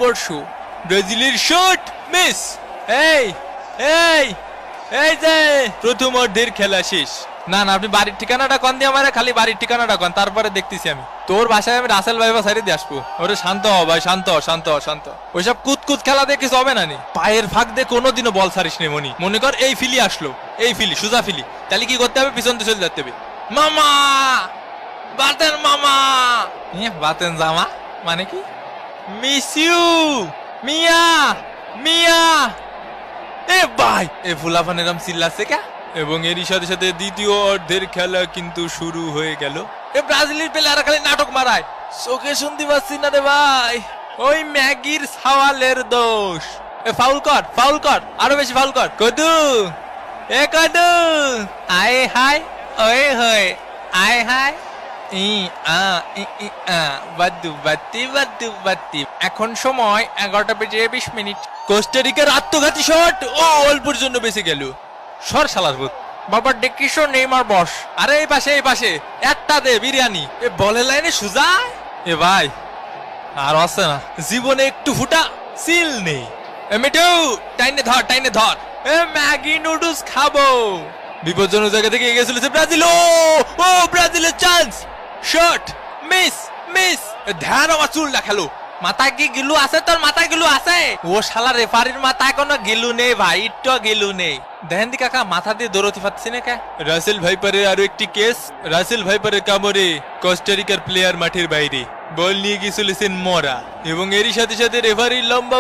বর্ষ ব্রাজিলের shot miss. এই এই এই যে প্রথম অর্ধের খেলা শেষ। না না, আপনি বাড়ির ঠিকানাটা কন দিয়ে আমার, খালি বাড়ির ঠিকানাটা কন, তারপরে দেখতেছি আমি তোর বাসায় আমি রাসেল ভাই সাইডে দিয়ে আসবো। ওরে শান্ত হ ভাই, শান্ত শান্ত শান্ত। ওইসব কুতকুত খেলা দিয়ে কিছু হবে না নি। পায়ের ফাঁক দিয়ে কোনোদিনও বল ছাড়িস নি মনি। মনে কর এই ফিলি আসলো, এই ফিলি সোজা ফিলি, তাহলে কি করতে হবে? পিছন দিয়ে চলে যেতে হবে। মামা বাতেন, মামা বাতেন জামা মানে কি? মিস ইউ মিয়া মিয়া। এ ভাই এ ফুলাফান এরম চিল্লাচ্ছে কে? এবং এরই সাথে সাথে দ্বিতীয় অর্ধের খেলা কিন্তু শুরু হয়ে গেল। এ ব্রাজিলের প্লেয়াররা খালি নাটক মারায়, চোখে শুনতে পাচ্ছি না রে ভাই। ওই ম্যাগির সাওয়ালের দোষ। এ ফাউল কর, ফাউল কর, আরো বেশি ফাউল কর। কদু এ কদু আয় হাই ওয়ে হয়ে আয় হাই বাদ্দু বাত্তি বাদ্দু বাত্তি। এখন সময় 11:20 কোস্টারিকার আত্মঘাতী শট, ও অল্পের জন্য বেঁচে গেল। সর শালার ভূত। বাবা ডেকিসো নেইমার বস। আরে এই পাশে, এই পাশে একটা দে বিরিয়ানি। এ বলের লাইনে সুজা। এ ভাই আর আছে না, জীবনে একটু ফুটা সিল নেই। এ মিঠু টাইনে ধর, টাইনে ধর। এ ম্যাগি নুডলস খাবো। বিপজ্জনক জায়গা থেকে এগিয়ে চলেছে ব্রাজিল। ও ব্রাজিলের চান্স, শট মিস মিস। ধ্যান আমার চুলটা খেলো। মাথায় কি গিলু আছে তোর? মাথায় গিলু আছে? ও শালা রেফারির মাথায় কোনো গিলু নেই ভাই, একটু গিলু নেই। দেখেন দি কাকা মাথা দিয়ে দৌড়তে পারছি না কে? রাসেল ভাইপারের আরো একটি কেস। রাসেল ভাইপারের কামড়ে কোস্টারিকার প্লেয়ার মাঠের বাইরে, বল নিয়ে গিয়ে চলেছেন মরা। এবং এরই সাথে সাথে রেফারির লম্বা